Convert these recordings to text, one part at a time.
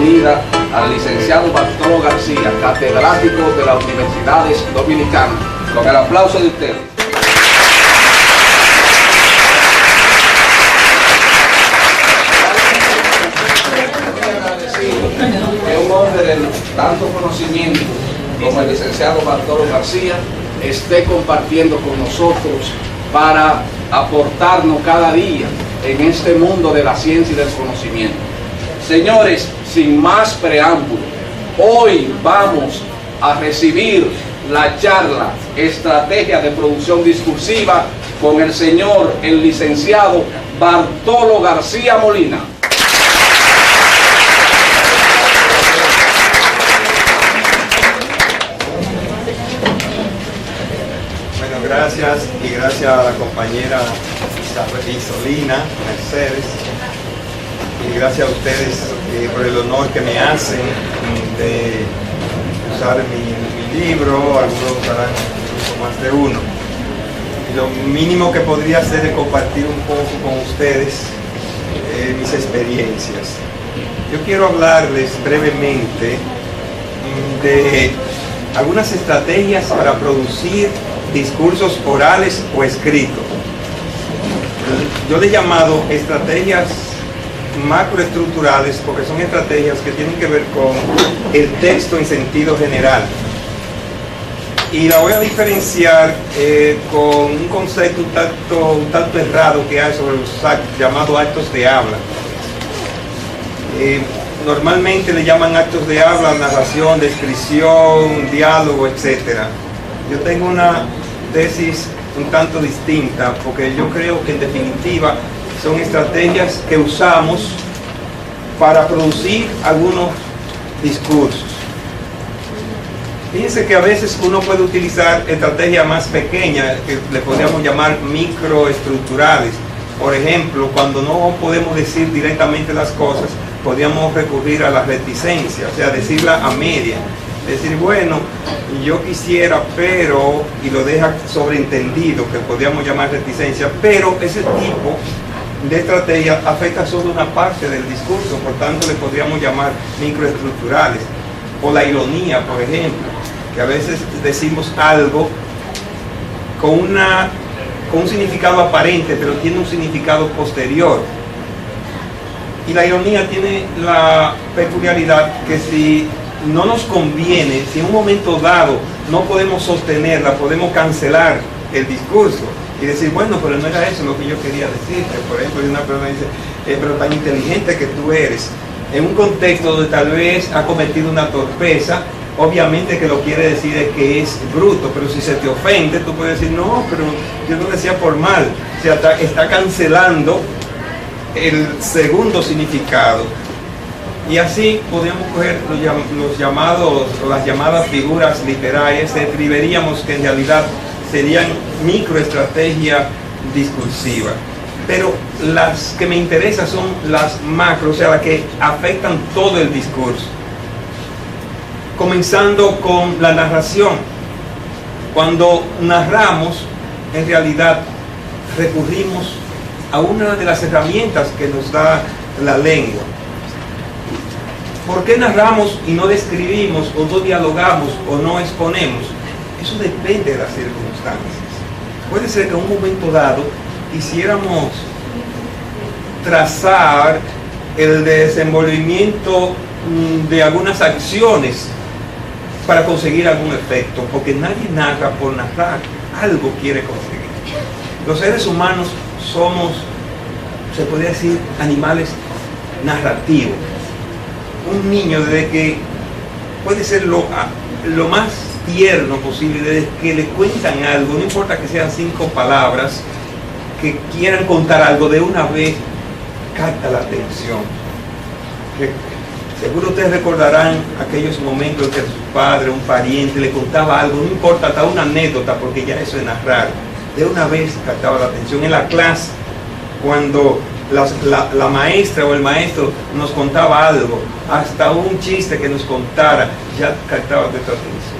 bienvenida al licenciado Bartolo García, catedrático de las Universidades Dominicanas. Con el aplauso de ustedes. Que un hombre de tanto conocimiento como el licenciado Bartolo García esté compartiendo con nosotros para aportarnos cada día en este mundo de la ciencia y del conocimiento. Señores, sin más preámbulo, hoy vamos a recibir la charla Estrategia de Producción Discursiva con el señor, el licenciado Bartolo García Molina. Gracias, y gracias a la compañera Isolina Mercedes, y gracias a ustedes por el honor que me hacen de usar mi libro. Algunos usarán incluso más de uno, y lo mínimo que podría hacer es compartir un poco con ustedes mis experiencias. Yo quiero hablarles brevemente de algunas estrategias para producir discursos orales o escritos. Yo le he llamado estrategias macroestructurales porque son estrategias que tienen que ver con el texto en sentido general. Y la voy a diferenciar con un concepto un tanto errado que hay sobre los llamados actos de habla. Normalmente le llaman actos de habla, narración, descripción, diálogo, etc. Yo tengo una tesis un tanto distinta, porque yo creo que en definitiva son estrategias que usamos para producir algunos discursos. Fíjense que a veces uno puede utilizar estrategias más pequeñas, que le podríamos llamar microestructurales. Por ejemplo, cuando no podemos decir directamente las cosas, podríamos recurrir a la reticencia, o sea, decirla a media. Decir, bueno, yo quisiera, pero, y lo deja sobreentendido, que podríamos llamar reticencia, pero ese tipo de estrategia afecta solo una parte del discurso, por tanto le podríamos llamar microestructurales. O la ironía, por ejemplo, que a veces decimos algo con un significado aparente, pero tiene un significado posterior. Y la ironía tiene la peculiaridad que si no nos conviene, si en un momento dado no podemos sostenerla, podemos cancelar el discurso y decir, bueno, pero no era eso lo que yo quería decirte. Por ejemplo, una persona dice, pero tan inteligente que tú eres, en un contexto donde tal vez ha cometido una torpeza, obviamente que lo quiere decir es que es bruto, pero si se te ofende, tú puedes decir, no, pero yo no decía por mal. O sea, está cancelando el segundo significado. Y así podríamos coger los llamados, o las llamadas figuras literarias, escribiríamos que en realidad serían microestrategia discursiva. Pero las que me interesan son las macro, o sea, las que afectan todo el discurso. Comenzando con la narración. Cuando narramos, en realidad recurrimos a una de las herramientas que nos da la lengua. ¿Por qué narramos y no describimos, o no dialogamos, o no exponemos? Eso depende de las circunstancias. Puede ser que en un momento dado quisiéramos trazar el desenvolvimiento de algunas acciones para conseguir algún efecto, porque nadie narra por narrar, algo quiere conseguir. Los seres humanos somos, se podría decir, animales narrativos. Un niño, desde que puede ser lo más tierno posible, desde que le cuentan algo, no importa que sean 5 palabras, que quieran contar algo, de una vez capta la atención. Seguro ustedes recordarán aquellos momentos en que su padre, un pariente, le contaba algo, no importa, hasta una anécdota, porque ya eso es narrar, de una vez captaba la atención. En la clase, cuando la maestra o el maestro nos contaba algo, hasta un chiste que nos contara, ya captaba nuestra atención.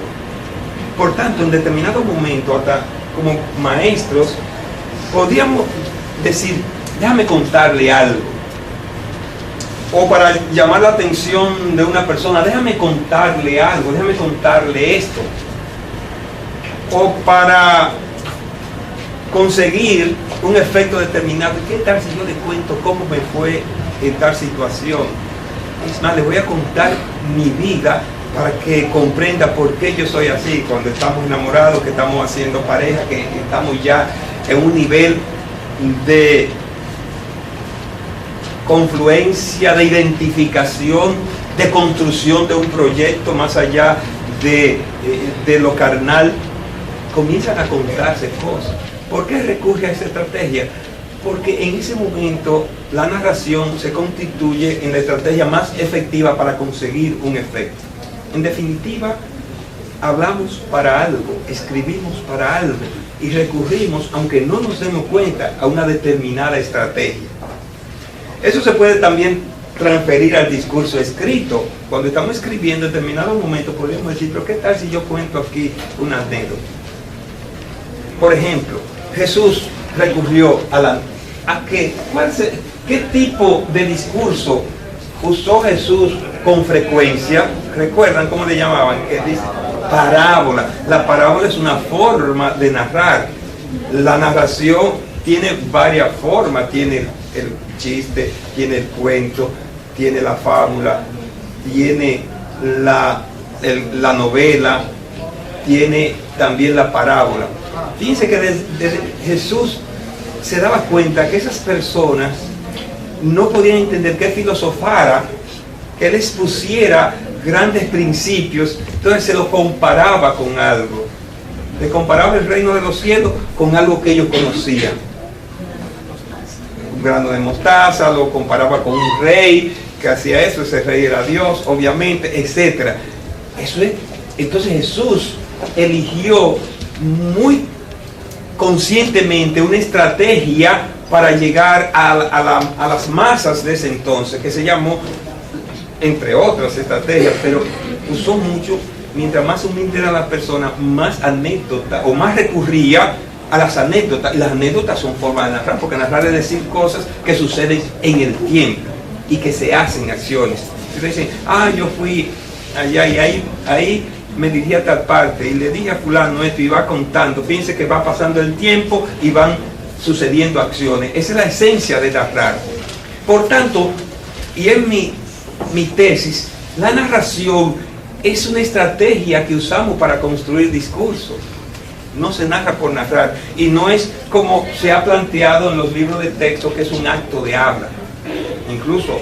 Por tanto, en determinado momento, hasta como maestros, podíamos decir, déjame contarle algo. o para llamar la atención de una persona, déjame contarle algo, déjame contarle esto, o para conseguir un efecto determinado. ¿Qué tal si yo le cuento cómo me fue en tal situación? Es más, le voy a contar mi vida para que comprenda por qué yo soy así, cuando estamos enamorados, que estamos haciendo pareja, que estamos ya en un nivel de confluencia, de identificación, de construcción de un proyecto más allá de lo carnal. Comienzan a contarse cosas. ¿Por qué recurre a esa estrategia? Porque en ese momento la narración se constituye en la estrategia más efectiva para conseguir un efecto. En definitiva, hablamos para algo, escribimos para algo y recurrimos, aunque no nos demos cuenta, a una determinada estrategia. Eso se puede también transferir al discurso escrito. Cuando estamos escribiendo en determinado momento podemos decir, pero ¿qué tal si yo cuento aquí una anécdota? Por ejemplo, Jesús recurrió ¿qué tipo de discurso usó Jesús con frecuencia? ¿Recuerdan cómo le llamaban? Que dice parábola. La parábola es una forma de narrar. La narración tiene varias formas. Tiene el chiste, tiene el cuento, tiene la fábula, tiene la novela, tiene también la parábola. Fíjense que desde Jesús se daba cuenta que esas personas no podían entender que él filosofara, que él expusiera grandes principios, entonces se lo comparaba con algo. Le comparaba el reino de los cielos con algo que ellos conocían. Un grano de mostaza, lo comparaba con un rey que hacía eso, ese rey era Dios, obviamente, etc. Entonces Jesús eligió muy conscientemente una estrategia para llegar a las masas de ese entonces, que se llamó, entre otras estrategias, pero usó mucho, mientras más humilde era la persona, más anécdota, o más recurría a las anécdotas. Y las anécdotas son formas de narrar, porque narrar es decir cosas que suceden en el tiempo y que se hacen acciones. Entonces dicen, yo fui allá y ahí me dirigí a tal parte y le dije a fulano esto y va contando. Piense que va pasando el tiempo y van sucediendo acciones. Esa es la esencia de narrar. Por tanto, y en mi tesis, la narración es una estrategia que usamos para construir discursos. No se narra por narrar, y no es como se ha planteado en los libros de texto, que es un acto de habla. Incluso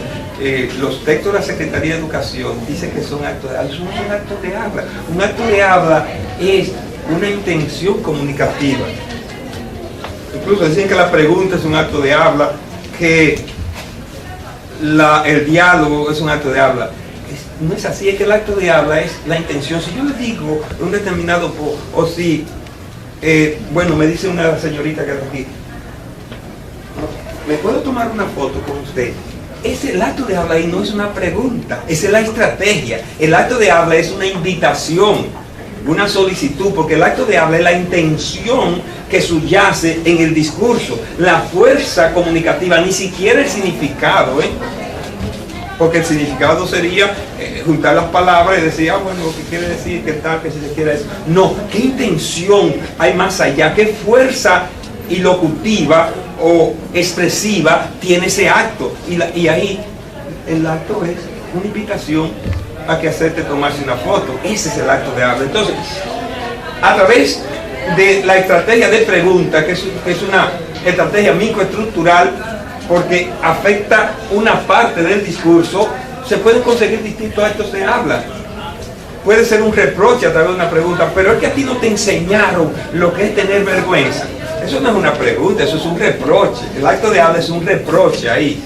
los textos de la Secretaría de Educación dicen que son actos de habla. Eso no son actos de habla. Un acto de habla es una intención comunicativa. Incluso dicen que la pregunta es un acto de habla, que el diálogo es un acto de habla. No es así, es que el acto de habla es la intención. Si yo le digo un determinado, o si, me dice una señorita que está aquí, ¿me puedo tomar una foto con usted? El acto de habla ahí no es una pregunta, esa es la estrategia. El acto de habla es una invitación, una solicitud, porque el acto de habla es la intención que subyace en el discurso, la fuerza comunicativa, ni siquiera el significado, porque el significado sería juntar las palabras y decir, lo que quiere decir, qué tal, que si se quiere eso. No, qué intención hay más allá, qué fuerza ilocutiva o expresiva tiene ese acto, y ahí el acto es una invitación a que hacerte tomarse una foto. Ese es el acto de habla. Entonces, a través de la estrategia de pregunta, que es una estrategia microestructural, porque afecta una parte del discurso, se pueden conseguir distintos actos de habla. Puede ser un reproche a través de una pregunta, pero es que a ti no te enseñaron lo que es tener vergüenza. Eso no es una pregunta, eso es un reproche. El acto de habla es un reproche ahí.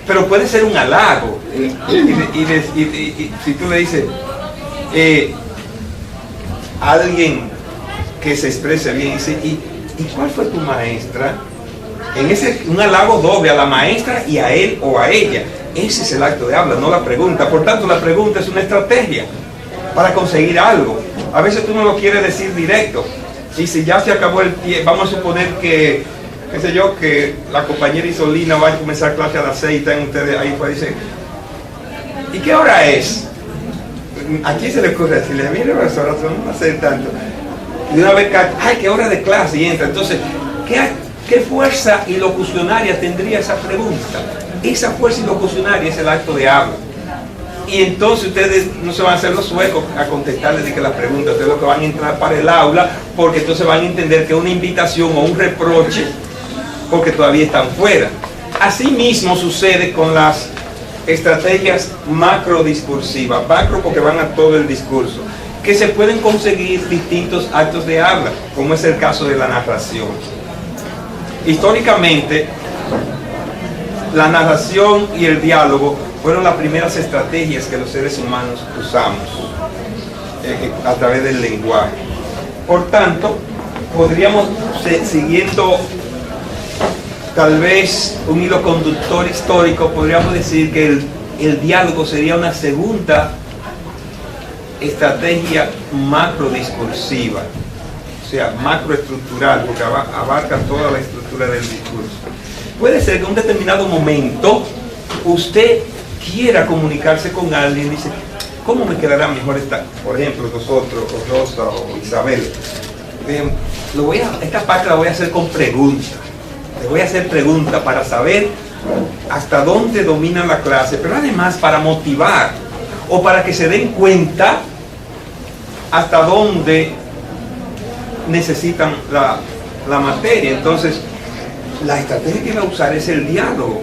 Pero puede ser un halago. Y si tú le dices a alguien que se exprese bien, dice, ¿y cuál fue tu maestra? Un halago doble a la maestra y a él o a ella. Ese es el acto de habla, no la pregunta. Por tanto, la pregunta es una estrategia para conseguir algo. A veces tú no lo quieres decir directo. Y si ya se acabó el tiempo, vamos a suponer que qué sé yo, que la compañera Isolina va a comenzar clase a las 6 y están ustedes ahí, pues dice, ¿y qué hora es? ¿A quién se le ocurre decirle, mire, profesora, no va a hacer tanto? Y de una vez, ¡ay, qué hora de clase! Y entra. Entonces, ¿qué fuerza ilocucionaria tendría esa pregunta? Esa fuerza ilocucionaria es el acto de habla. Y entonces ustedes no se van a hacer los suecos a contestarles de que la pregunta, ustedes lo que van a entrar para el aula, porque entonces van a entender que es una invitación o un reproche, porque todavía están fuera. Asimismo sucede con las estrategias macrodiscursivas, macro porque van a todo el discurso, que se pueden conseguir distintos actos de habla, como es el caso de la narración. Históricamente, la narración y el diálogo fueron las primeras estrategias que los seres humanos usamos a través del lenguaje. Por tanto, podríamos, siguiendo tal vez un hilo conductor histórico, podríamos decir que el diálogo sería una segunda estrategia macrodiscursiva, o sea, macroestructural, porque abarca toda la estructura del discurso. Puede ser que en un determinado momento usted quiera comunicarse con alguien y dice, ¿cómo me quedará mejor por ejemplo, nosotros, o Rosa, o Isabel? Esta parte la voy a hacer con preguntas. Le voy a hacer preguntas para saber hasta dónde domina la clase, pero además para motivar o para que se den cuenta hasta dónde necesitan la materia. Entonces, la estrategia que va a usar es el diálogo,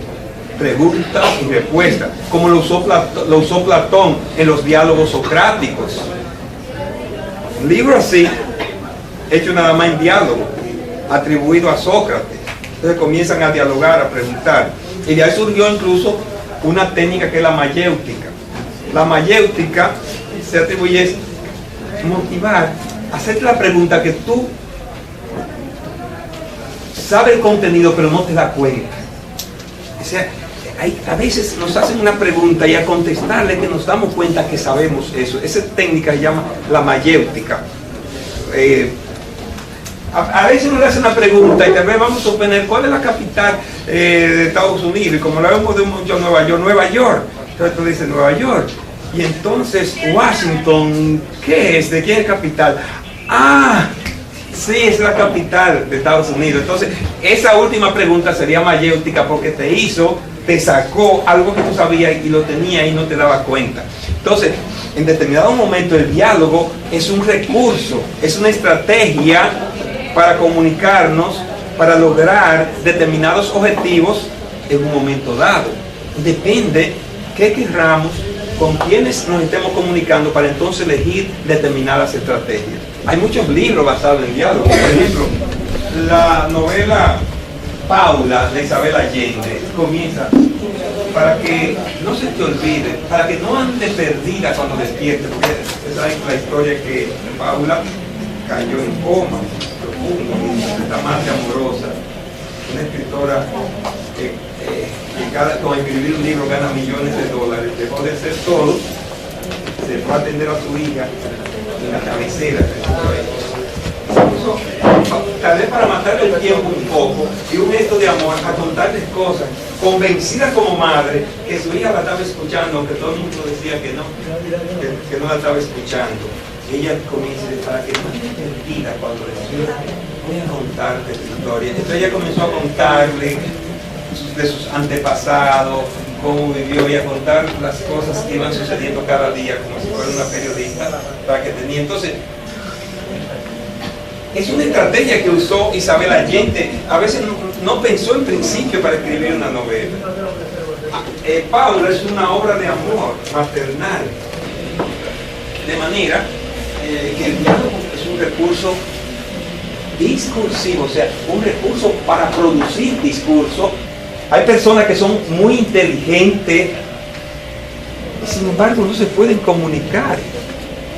preguntas y respuestas, como lo usó Platón en los diálogos socráticos. Un libro así, hecho nada más en diálogo, atribuido a Sócrates. Entonces comienzan a dialogar, a preguntar. Y de ahí surgió incluso una técnica que es la mayéutica. La mayéutica se atribuye a motivar, hacerte la pregunta que tú sabes el contenido pero no te das cuenta. O sea, a veces nos hacen una pregunta y a contestarle que nos damos cuenta que sabemos eso. Esa técnica se llama la mayéutica. A veces uno le hace una pregunta y tal vez vamos a suponer cuál es la capital de Estados Unidos, y como lo vemos de mucho Nueva York, entonces tú dices Nueva York, y entonces Washington, ¿qué es? ¿De quién es capital? Ah, sí, es la capital de Estados Unidos. Entonces esa última pregunta sería mayéutica porque te sacó algo que tú sabías y lo tenías y no te dabas cuenta. Entonces, en determinado momento el diálogo es un recurso, es una estrategia para comunicarnos, para lograr determinados objetivos en un momento dado. Depende qué querramos, con quiénes nos estemos comunicando para entonces elegir determinadas estrategias. Hay muchos libros basados en diálogo. Por ejemplo, la novela Paula de Isabel Allende comienza para que no se te olvide, para que no andes perdida cuando despiertes, porque esa es la historia que Paula cayó en coma profundo, esta madre amorosa, una escritora que con escribir un libro gana millones de dólares, dejó de hacer todo, se fue a atender a su hija en la cabecera de su país. Tal vez para matarle el tiempo un poco y un gesto de amor, a contarles cosas, convencida como madre que su hija la estaba escuchando, aunque todo el mundo decía que no la estaba escuchando. Ella comienza para que no esté perdida cuando le decía, voy a contarte tu historia. Entonces ella comenzó a contarle de sus antepasados, cómo vivió, y a contar las cosas que iban sucediendo cada día, como si fuera una periodista, para que tenía. Entonces, es una estrategia que usó Isabel Allende. A veces no pensó en principio para escribir una novela. Paula es una obra de amor maternal, de manera que el diálogo es un recurso discursivo, o sea, un recurso para producir discurso. Hay personas que son muy inteligentes y sin embargo no se pueden comunicar,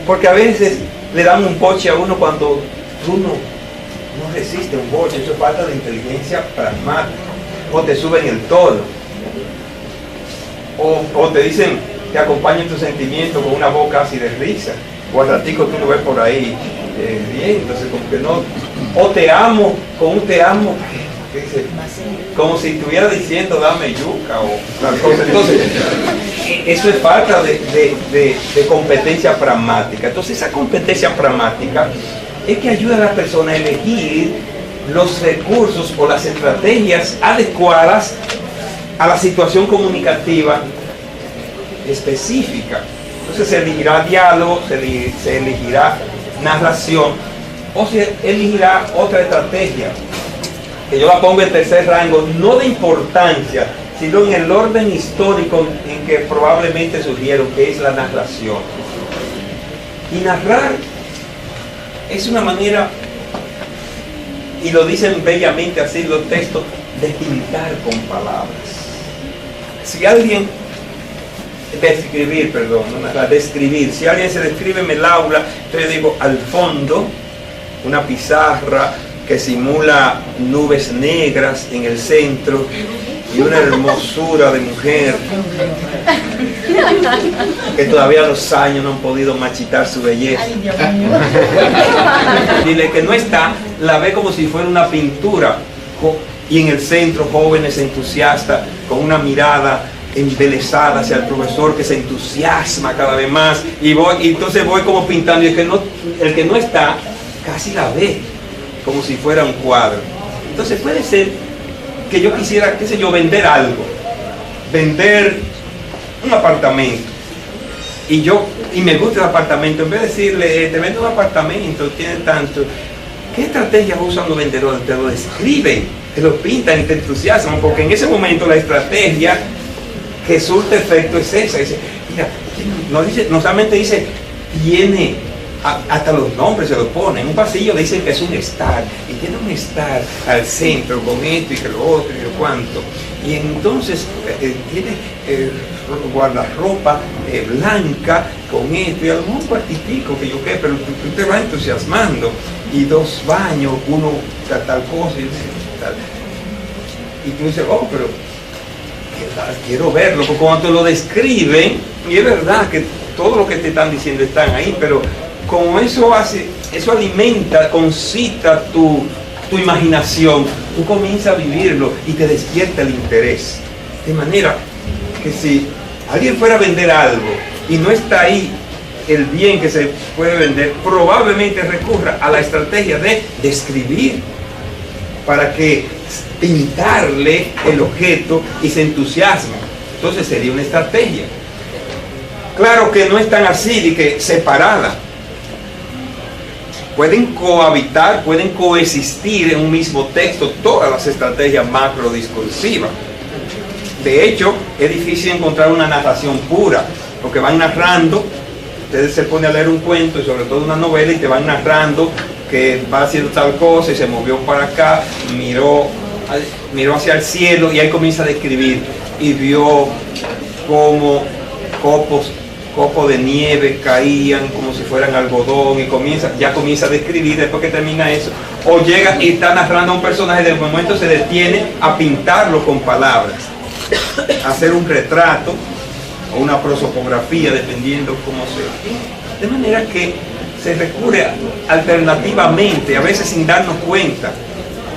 porque a veces le dan un boche a uno cuando uno no resiste un boche. Eso es falta de inteligencia pragmática. O te suben el tono, o te dicen que acompañen tus sentimientos con una voz casi de risa, o al ratico tú lo ves por ahí riendo, entonces como que no, o te amo con un te amo ¿qué dice? Como si estuviera diciendo dame yuca o tal cosa. Entonces, eso es falta de competencia pragmática. Entonces, esa competencia pragmática es que ayuda a la persona a elegir los recursos o las estrategias adecuadas a la situación comunicativa específica. Entonces se elegirá diálogo, se elegirá narración o se elegirá otra estrategia que yo la pongo en tercer rango, no de importancia, sino en el orden histórico en que probablemente surgieron, que es la narración. Y narrar es una manera, y lo dicen bellamente así los textos, de pintar con palabras. Si alguien, describir, si alguien se describe en el aula, entonces yo digo, al fondo, una pizarra que simula nubes negras en el centro y una hermosura de mujer que todavía los años no han podido machitar su belleza. Y de que no está, la ve como si fuera una pintura, y en el centro jóvenes entusiastas con una mirada embelesada hacia el profesor que se entusiasma cada vez más, y entonces voy como pintando, y el que no está casi la ve como si fuera un cuadro. Entonces puede ser que yo quisiera, qué sé yo, vender algo, vender un apartamento, y me gusta el apartamento. En vez de decirle, te vendo un apartamento, tiene tanto, ¿qué estrategia usan los vendedores? Te lo describen, te lo pintan y te entusiasman, porque en ese momento la estrategia que surte efecto es esa. Dice, mira, no solamente dice, tiene, hasta los nombres se lo ponen. En un pasillo dicen que es un estar, y tiene un estar al centro con esto y que lo otro y lo cuanto. Y entonces tiene guardarropa blanca con esto, y a lo mejor un cuartitico que yo qué, pero tú te vas entusiasmando. Y 2 baños, uno tal cosa, y tú dices, oh, pero quiero verlo, porque cuando te lo describen, y es verdad que todo lo que te están diciendo están ahí, pero como eso alimenta, concita tu imaginación, tú comienzas a vivirlo y te despierta el interés. De manera que si alguien fuera a vender algo y no está ahí el bien que se puede vender, probablemente recurra a la estrategia de describir para que pintarle el objeto y se entusiasme. Entonces sería una estrategia. Claro que no es tan así de que separada. Pueden cohabitar, pueden coexistir en un mismo texto todas las estrategias macro discursivas. De hecho, es difícil encontrar una narración pura, porque van narrando. Ustedes se ponen a leer un cuento, y sobre todo una novela, y te van narrando que va haciendo tal cosa y se movió para acá, miró hacia el cielo, y ahí comienza a describir, y vio como copos de nieve caían como si fueran algodón, y ya comienza a describir. Después que termina eso, o llega y está narrando a un personaje, de momento se detiene a pintarlo con palabras, a hacer un retrato o una prosopografía, dependiendo cómo sea. De manera que se recurre alternativamente, a veces sin darnos cuenta.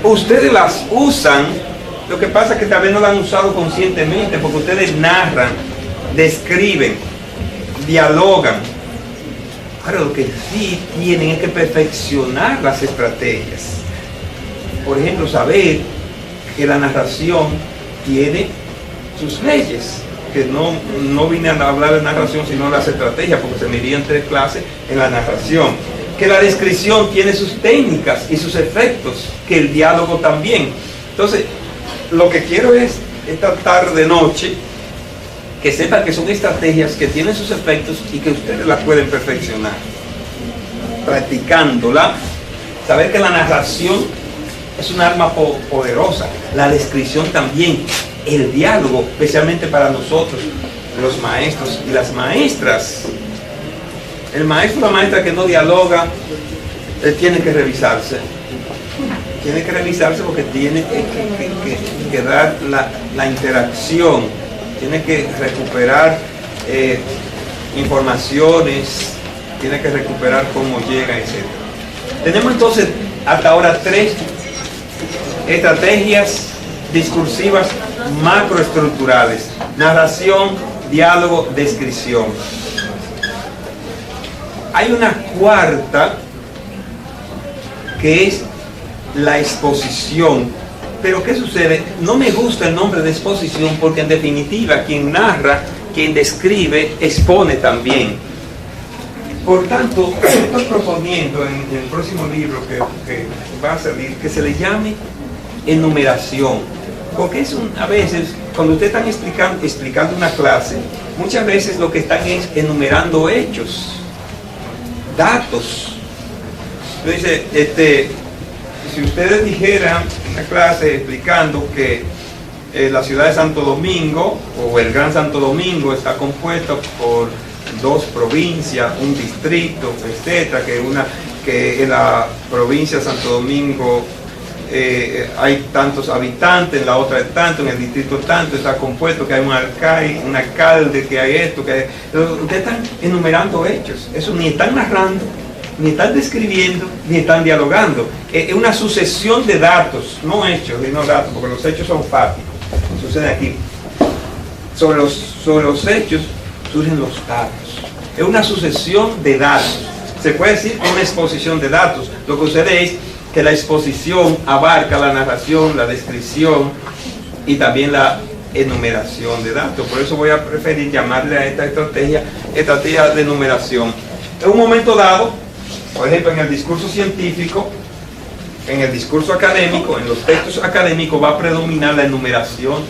Ustedes las usan, lo que pasa es que tal vez no la han usado conscientemente, porque ustedes narran, describen, dialogan. Ahora, lo que sí tienen es que perfeccionar las estrategias. Por ejemplo, saber que la narración tiene sus leyes, que no vine a hablar de narración sino de las estrategias, porque se me irían 3 clases en la narración. Que la descripción tiene sus técnicas y sus efectos, que el diálogo también. Entonces, lo que quiero es, esta tarde noche, que sepan que son estrategias que tienen sus efectos y que ustedes las pueden perfeccionar practicándola. Saber que la narración es un arma poderosa, la descripción también, el diálogo, especialmente para nosotros, los maestros y las maestras. El maestro o la maestra que no dialoga, tiene que revisarse. Tiene que revisarse, porque tiene que dar la interacción, tiene que recuperar informaciones, tiene que recuperar cómo llega, etc. Tenemos entonces hasta ahora 3 estrategias discursivas macroestructurales: narración, diálogo, descripción. Hay una cuarta que es la exposición. Pero ¿qué sucede? No me gusta el nombre de exposición porque en definitiva quien narra, quien describe, expone también. Por tanto, estoy proponiendo en el próximo libro que va a salir que se le llame enumeración. Porque a veces, cuando ustedes están explicando una clase, muchas veces lo que están es enumerando hechos, datos. Entonces, si ustedes dijeran en la clase explicando que la ciudad de Santo Domingo o el Gran Santo Domingo está compuesto por 2 provincias, un distrito, etcétera, que en la provincia de Santo Domingo hay tantos habitantes, en la otra es tanto, en el distrito tanto, está compuesto, que hay un alcalde, que hay esto, que hay... Ustedes están enumerando hechos, eso ni están narrando, ni están describiendo, ni están dialogando. Es una sucesión de datos, no hechos, sino datos, porque los hechos son fácticos. Sucede aquí. Sobre los hechos surgen los datos. Es una sucesión de datos. Se puede decir una exposición de datos. Lo que sucede es que la exposición abarca la narración, la descripción y también la enumeración de datos. Por eso voy a preferir llamarle a esta estrategia de enumeración. En un momento dado, por ejemplo, en el discurso científico, en el discurso académico, en los textos académicos va a predominar la enumeración,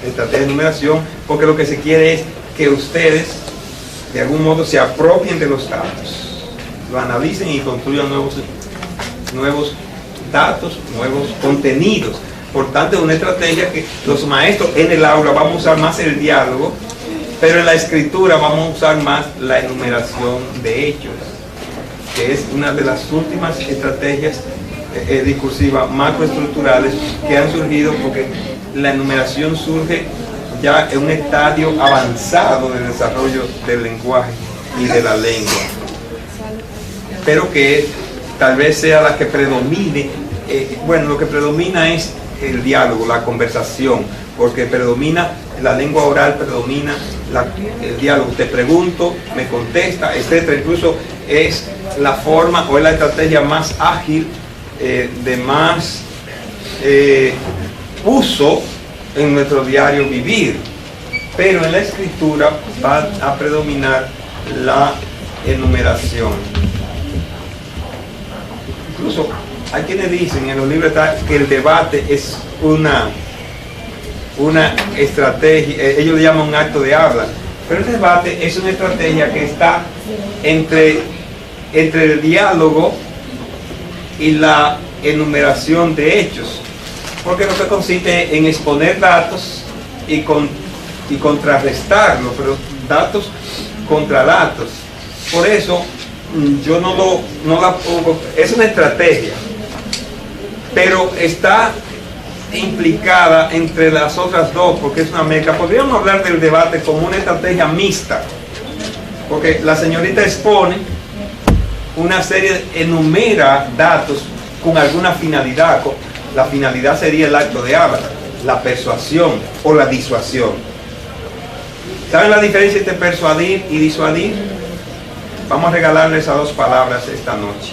la estrategia de enumeración, porque lo que se quiere es que ustedes de algún modo se apropien de los datos, lo analicen y construyan nuevos datos, nuevos contenidos. Por tanto, es una estrategia que los maestros en el aula vamos a usar más el diálogo, pero en la escritura vamos a usar más la enumeración de hechos, que es una de las últimas estrategias discursivas macroestructurales que han surgido, porque la enumeración surge ya en un estadio avanzado de desarrollo del lenguaje y de la lengua, pero que tal vez sea la que predomine. Bueno, lo que predomina es el diálogo, la conversación, porque predomina la lengua oral, predomina el diálogo. Te pregunto, me contesta, etcétera. Incluso es la forma o es la estrategia más ágil, de más uso en nuestro diario vivir. Pero en la escritura va a predominar la enumeración. Incluso hay quienes dicen en los libros que el debate es una estrategia, ellos le llaman un acto de habla, pero el debate es una estrategia que está entre el diálogo y la enumeración de hechos, porque lo que consiste en exponer datos y contrarrestarlos, pero datos contra datos. Por eso yo no la pongo, es una estrategia, pero está implicada entre las otras dos, porque es una mezcla. Podríamos hablar del debate como una estrategia mixta, porque la señorita expone una serie, enumera datos con alguna finalidad. La finalidad sería el acto de habla, la persuasión o la disuasión. ¿Saben la diferencia entre persuadir y disuadir? Vamos a regalarles esas dos palabras esta noche.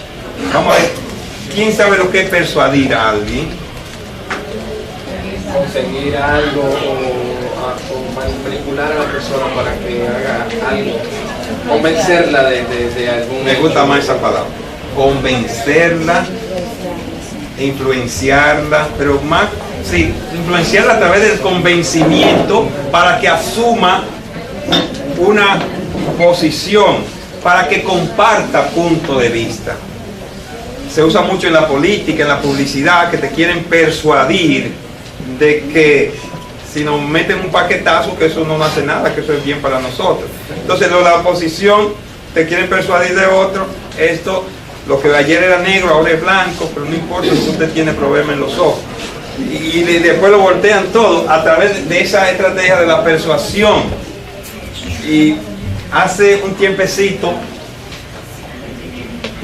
Vamos a ver, ¿quién sabe lo que es persuadir a alguien? Conseguir algo o manipular a la persona para que haga algo, convencerla de algún... Me gusta más esa palabra, convencerla, influenciarla, pero más, sí, influenciarla a través del convencimiento para que asuma una posición, para que comparta punto de vista. Se usa mucho en la política, en la publicidad, que te quieren persuadir de que si nos meten un paquetazo, que eso no hace nada, que eso es bien para nosotros. Entonces la oposición te quieren persuadir de otro, esto, lo que ayer era negro, ahora es blanco, pero no importa si usted tiene problemas en los ojos. Y después lo voltean todo a través de esa estrategia de la persuasión. Y hace un tiempecito,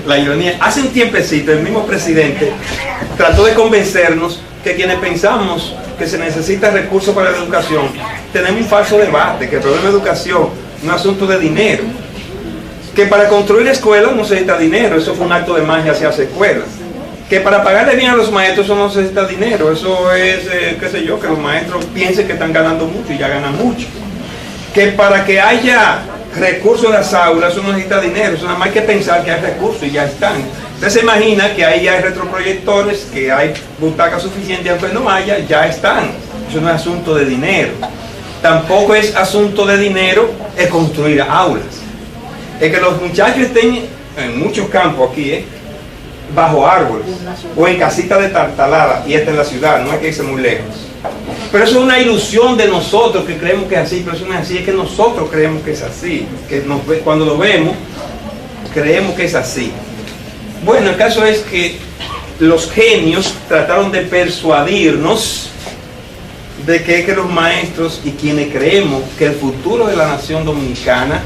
la ironía, hace un tiempecito el mismo presidente trató de convencernos que quienes pensamos que se necesita recursos para la educación, tenemos un falso debate, que el problema de educación es un asunto de dinero. Que para construir escuelas no se necesita dinero, eso fue un acto de magia hacia las escuelas. Que para pagarle bien a los maestros eso no se necesita dinero, eso es, qué sé yo, que los maestros piensen que están ganando mucho y ya ganan mucho. Que para que haya recursos en las aulas eso no necesita dinero, eso nada más hay que pensar que hay recursos y ya están. Usted se imagina que ahí hay retroproyectores, que hay butacas suficientes, aunque no haya, ya están. Eso no es asunto de dinero. Tampoco es asunto de dinero es construir aulas. Es que los muchachos estén en muchos campos aquí, bajo árboles, o en casitas de tartalada, y esta en la ciudad, no hay que irse muy lejos. Pero eso es una ilusión de nosotros que creemos que es así, pero eso no es así, es que nosotros creemos que es así, que cuando lo vemos, creemos que es así. Bueno, el caso es que los genios trataron de persuadirnos de que los maestros y quienes creemos que el futuro de la nación dominicana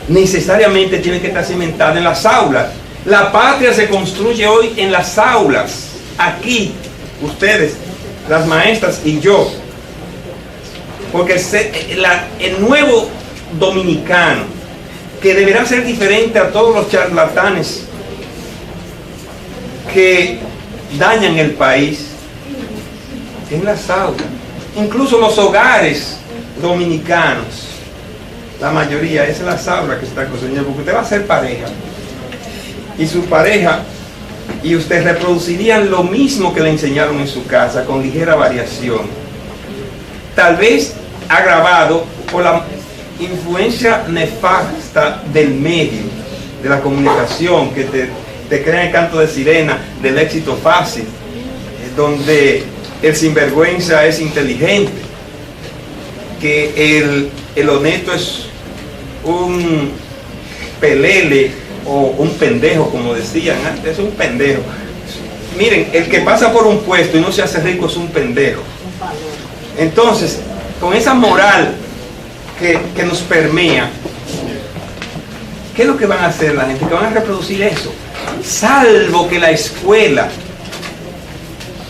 necesariamente tiene que estar cimentado en las aulas. La patria se construye hoy en las aulas. Aquí, ustedes, las maestras y yo. Porque el nuevo dominicano, que deberá ser diferente a todos los charlatanes que dañan el país, en las aulas. Incluso los hogares dominicanos, la mayoría es en las aulas que se está construyendo, porque usted va a ser pareja y su pareja y usted reproducirían lo mismo que le enseñaron en su casa, con ligera variación, tal vez agravado por la influencia nefasta del medio, de la comunicación, que te crea el canto de sirena del éxito fácil, donde el sinvergüenza es inteligente, que el honesto es un pelele o un pendejo, como decían antes, es un pendejo. Miren, el que pasa por un puesto y no se hace rico es un pendejo. Entonces, con esa moral que nos permea, ¿qué es lo que van a hacer la gente? Que van a reproducir eso, salvo que la escuela,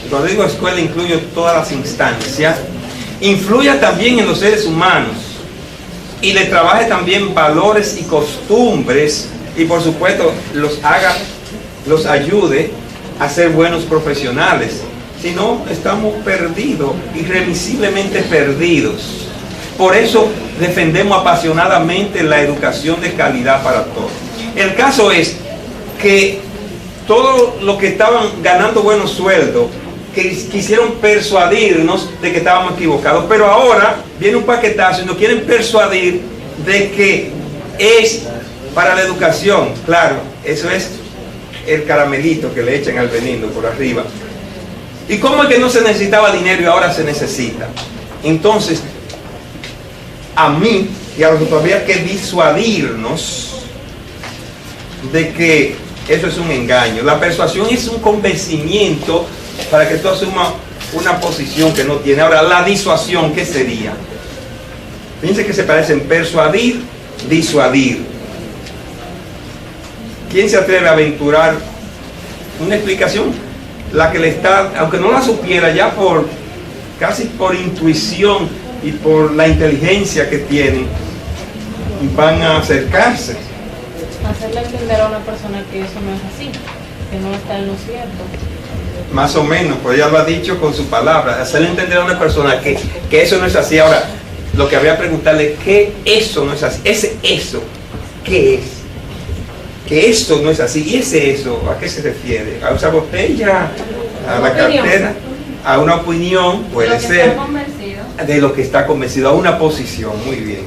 cuando digo escuela incluyo todas las instancias, influya también en los seres humanos y le trabaje también valores y costumbres, y por supuesto los ayude a ser buenos profesionales. Si no, estamos perdidos, irremisiblemente perdidos. Por eso defendemos apasionadamente la educación de calidad para todos. El caso es que todos los que estaban ganando buenos sueldos, que quisieron persuadirnos de que estábamos equivocados, pero ahora viene un paquetazo y nos quieren persuadir de que es para la educación. Claro, eso es el caramelito que le echan al veneno por arriba. ¿Y cómo es que no se necesitaba dinero y ahora se necesita? Entonces, a mí y a los otros había que disuadirnos de que eso es un engaño. La persuasión es un convencimiento para que tú asumas una posición que no tiene. Ahora, la disuasión, ¿qué sería? Fíjense que se parecen: persuadir, disuadir. ¿Quién se atreve a aventurar una explicación? La que le está, aunque no la supiera, ya casi por intuición y por la inteligencia que tienen, van a acercarse. Hacerle entender a una persona que eso no es así, que no está en lo cierto. Más o menos, pues ella lo ha dicho con su palabra. Hacerle entender a una persona que eso no es así. Ahora, lo que habría que preguntarle, ¿qué eso no es así? Ese eso, ¿qué es? Que esto no es así. ¿Y ese eso a qué se refiere? ¿A esa botella? ¿A la cartera? ¿A una opinión? Puede ser. De lo que está convencido, a una posición. Muy bien.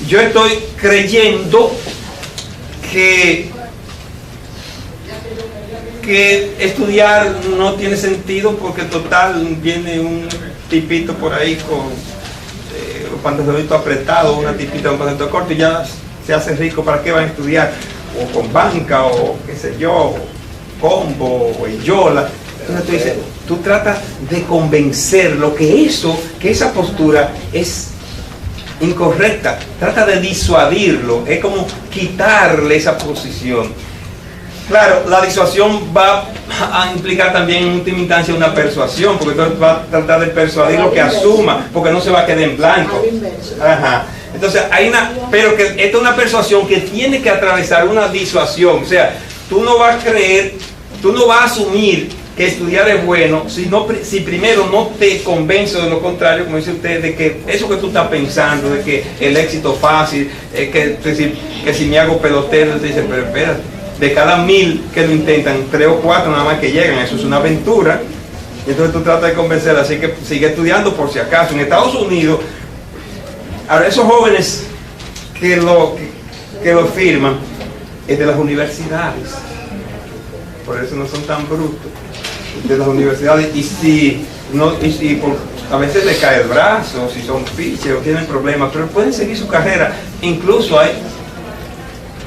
Yo estoy creyendo que estudiar no tiene sentido, porque total viene un tipito por ahí con un pantaloncito apretado, una tipita con un pantalón corto y ya se hace rico. ¿Para qué van a estudiar? O con banca, o qué sé yo, combo, o yola. Entonces tú dices, tú tratas de convencerlo que esa postura es incorrecta, trata de disuadirlo, es como quitarle esa posición. Claro, la disuasión va a implicar también en última instancia una persuasión, porque entonces va a tratar de persuadir lo que asuma, porque no se va a quedar en blanco. Ajá. Entonces pero que esta es una persuasión que tiene que atravesar una disuasión. O sea, tú no vas a creer, tú no vas a asumir que estudiar es bueno si primero no te convenzo de lo contrario, como dice usted, de que eso que tú estás pensando, de que el éxito fácil, que si me hago pelotero, te dice, pero espérate, de cada 1000 que lo intentan, 3 o 4 nada más que llegan, eso es una aventura. Y entonces tú tratas de convencer, así que sigue estudiando por si acaso. En Estados Unidos, ahora esos jóvenes que lo firman es de las universidades, por eso no son tan brutos, de las universidades. A veces le cae el brazo, si son fiches o tienen problemas, pero pueden seguir su carrera. Incluso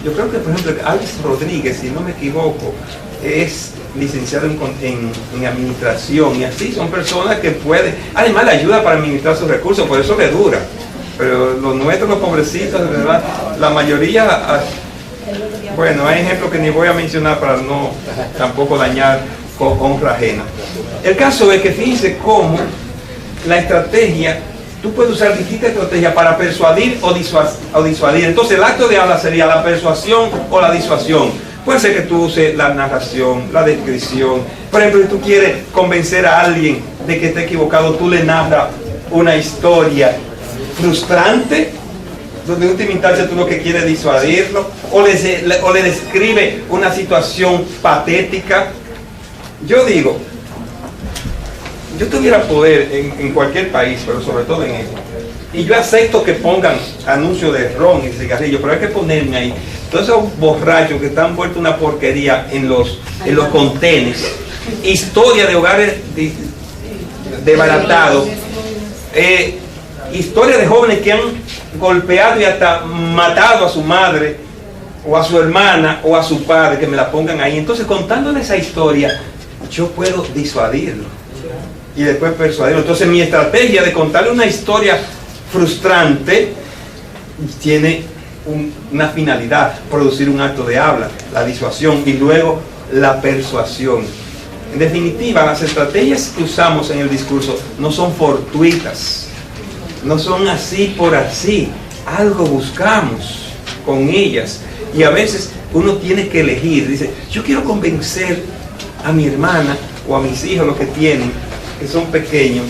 yo creo que, por ejemplo, Alex Rodríguez, si no me equivoco, es licenciado en administración, y así son personas que pueden, además le ayuda para administrar sus recursos, por eso le dura. Pero los nuestros, los pobrecitos, de verdad, la mayoría, bueno, hay ejemplos que ni voy a mencionar para no tampoco dañar con honra ajena. El caso es que fíjense cómo la estrategia, tú puedes usar distintas estrategias para persuadir o disuadir. Entonces el acto de habla sería la persuasión o la disuasión. Puede ser que tú uses la narración, la descripción. Por ejemplo, si tú quieres convencer a alguien de que está equivocado, tú le narras una historia frustrante, donde en última instancia tú lo que quieres es disuadirlo, o le describe una situación patética. Yo digo, yo tuviera poder en cualquier país, pero sobre todo en este, y yo acepto que pongan anuncios de ron y cigarrillos, pero hay que ponerme ahí todos esos borrachos que están vueltos una porquería en los contenes, historia de hogares desbaratados, historia de jóvenes que han golpeado y hasta matado a su madre o a su hermana o a su padre, que me la pongan ahí. Entonces, contándole esa historia, yo puedo disuadirlo y después persuadirlo. Entonces mi estrategia de contarle una historia frustrante tiene una finalidad: producir un acto de habla, la disuasión, y luego la persuasión. En definitiva, las estrategias que usamos en el discurso no son fortuitas, no son así por así, algo buscamos con ellas, y a veces uno tiene que elegir. Dice, yo quiero convencer a mi hermana o a mis hijos, los que tienen, que son pequeños,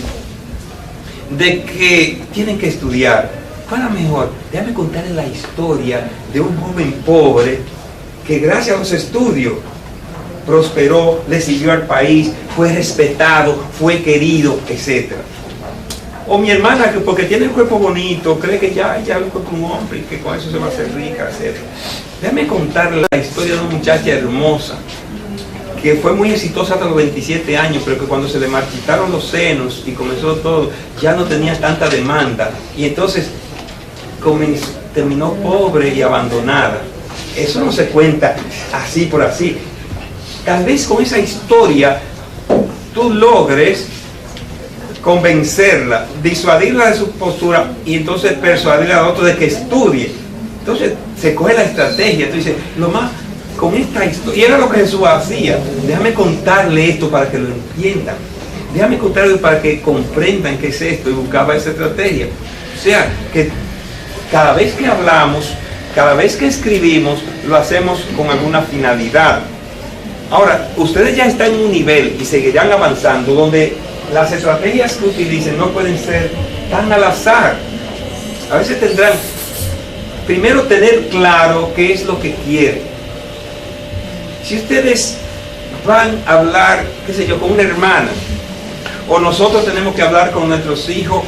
de que tienen que estudiar. ¿Cuál es la mejor? Déjame contarles la historia de un joven pobre que gracias a los estudios prosperó, le siguió al país, fue respetado, fue querido, etc. O mi hermana, que porque tiene el cuerpo bonito, cree que ya encontró un hombre y que con eso se va a hacer rica, etc. Déjame contarle la historia de una muchacha hermosa que fue muy exitosa hasta los 27 años, pero que cuando se le marchitaron los senos y comenzó todo, ya no tenía tanta demanda, y entonces terminó pobre y abandonada. Eso no se cuenta así por así. Tal vez con esa historia tú logres convencerla, disuadirla de su postura, y entonces persuadirla a otro de que estudie. Entonces se coge la estrategia. Tú dices, lo más con esta historia, y era lo que Jesús hacía: déjame contarle esto para que lo entiendan, déjame contarle para que comprendan qué es esto, y buscaba esa estrategia. O sea, que cada vez que hablamos, cada vez que escribimos, lo hacemos con alguna finalidad. Ahora, ustedes ya están en un nivel y seguirán avanzando donde las estrategias que utilicen no pueden ser tan al azar. A veces tendrán primero tener claro qué es lo que quieren. Si ustedes van a hablar, qué sé yo, con una hermana, o nosotros tenemos que hablar con nuestros hijos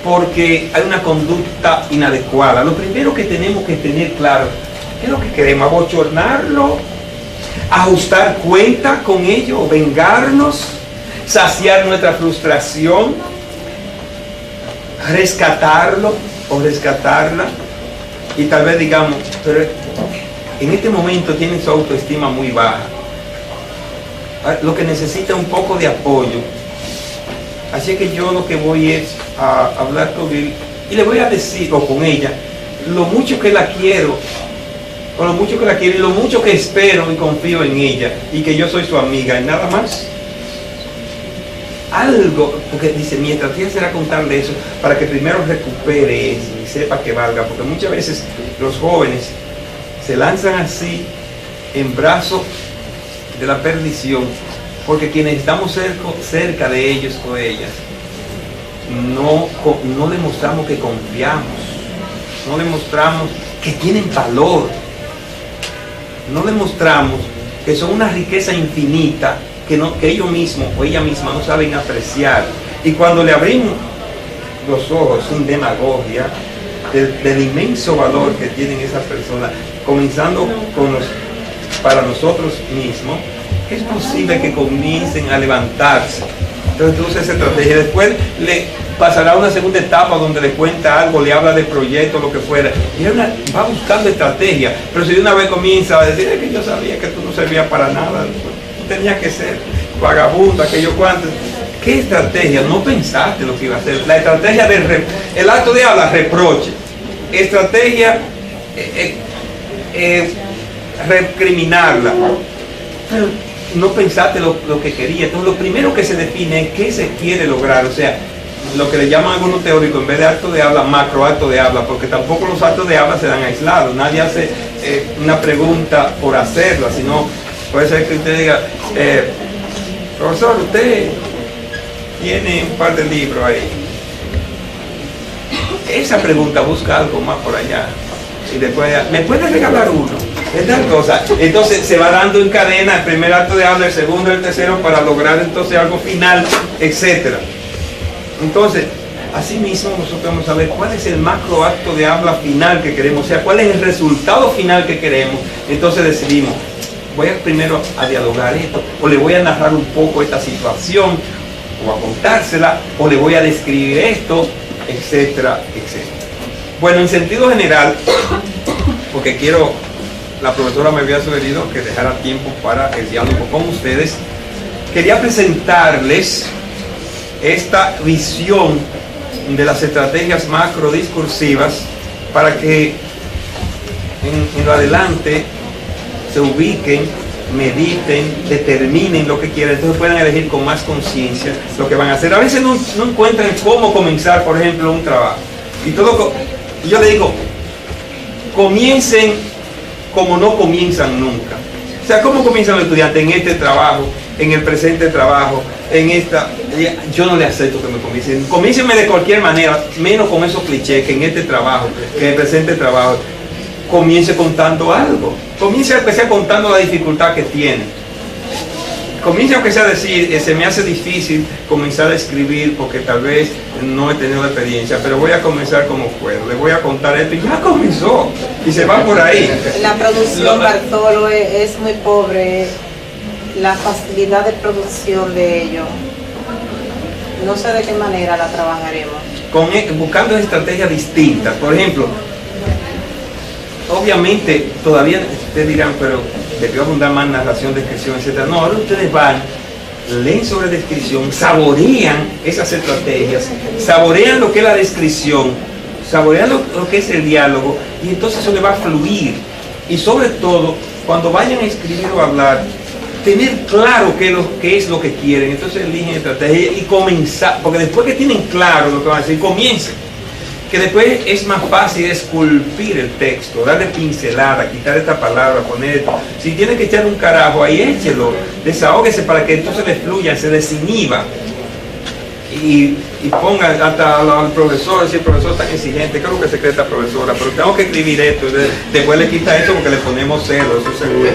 porque hay una conducta inadecuada, lo primero que tenemos que tener claro, ¿qué es lo que queremos? ¿Abochornarlo? ¿Ajustar cuenta con ello? ¿Vengarnos? ¿Saciar nuestra frustración? ¿Rescatarlo o rescatarla? Y tal vez digamos, pero en este momento tiene su autoestima muy baja, lo que necesita es un poco de apoyo. Así que yo lo que voy es a hablar con él y le voy a decir, o con ella, lo mucho que la quiero, con lo mucho que la quiero y lo mucho que espero y confío en ella y que yo soy su amiga y nada más. Algo, porque dice, mi estrategia será contarle eso para que primero recupere eso y sepa que valga, porque muchas veces los jóvenes se lanzan así en brazos de la perdición, porque quienes estamos cerca de ellos o ellas, no demostramos que confiamos, no demostramos que tienen valor, no demostramos que son una riqueza infinita que ellos mismos o ella misma no saben apreciar. Y cuando le abrimos los ojos sin demagogia del inmenso valor que tienen esas personas, comenzando para nosotros mismos, es posible que comiencen a levantarse. Entonces esa estrategia, después le pasará a una segunda etapa donde le cuenta algo, le habla de proyectos, lo que fuera, y va buscando estrategia. Pero si de una vez comienza a decir, es que yo sabía que tú no servías para nada, tú tenías que ser vagabundo, aquello cuanto. ¿Qué estrategia? No pensaste lo que iba a hacer. La estrategia el acto de habla, reproche. Estrategia, recriminarla. Pero no pensaste lo que quería. Entonces lo primero que se define es qué se quiere lograr. O sea, lo que le llaman algunos teóricos, en vez de acto de habla, macro acto de habla, porque tampoco los actos de habla se dan aislados. Nadie hace una pregunta por hacerla, sino puede ser que usted diga, profesor, usted tiene un par de libros ahí. Esa pregunta busca algo más por allá. Y después, ¿me puede regalar uno? Es tal cosa. Entonces se va dando en cadena el primer acto de habla, el segundo, el tercero, para lograr entonces algo final, etc. Entonces, así mismo nosotros vamos a ver cuál es el macro acto de habla final que queremos, o sea, cuál es el resultado final que queremos. Entonces decidimos, voy primero a dialogar esto, o le voy a narrar un poco esta situación, o a contársela, o le voy a describir esto, etcétera, etcétera. Bueno, en sentido general, porque la profesora me había sugerido que dejara tiempo para el diálogo con ustedes, quería presentarles esta visión de las estrategias macro discursivas para que en lo adelante se ubiquen, mediten, determinen lo que quieren, entonces puedan elegir con más conciencia lo que van a hacer. A veces no encuentran cómo comenzar, por ejemplo, un trabajo. Y yo le digo, comiencen como no comienzan nunca. O sea, ¿cómo comienzan los estudiantes en este trabajo, en el presente trabajo, en esta? Yo no le acepto que me comiencen. Comiéncenme de cualquier manera, menos con esos clichés, que en este trabajo, que en el presente trabajo. Comience contando algo. Comience aunque sea contando la dificultad que tiene. Comience aunque sea a decir, se me hace difícil comenzar a escribir porque tal vez no he tenido experiencia, pero voy a comenzar como puedo. Le voy a contar esto y ya comenzó. Y se va por ahí. La producción, Bartolo, es muy pobre. La facilidad de producción de ello, no sé de qué manera la trabajaremos. Buscando estrategias distintas. Por ejemplo, obviamente todavía ustedes dirán, pero debió abundar más narración, descripción, etc. No, ahora ustedes van, leen sobre descripción, saborean esas estrategias, saborean lo que es la descripción, saborean lo que es el diálogo, y entonces eso le va a fluir. Y sobre todo, cuando vayan a escribir o hablar, tener claro qué es lo que quieren. Entonces eligen estrategia y comenzar, porque después que tienen claro lo que van a decir, comiencen. Que después es más fácil esculpir el texto, darle pincelada, quitar esta palabra, poner esto. Si tiene que echar un carajo, ahí échelo, desahóguese para que entonces le fluya, se desinhiba. Y ponga hasta al profesor, si el profesor es tan exigente, creo que se cree esta profesora, pero tengo que escribir esto, después le quita esto porque le ponemos cero, eso seguro.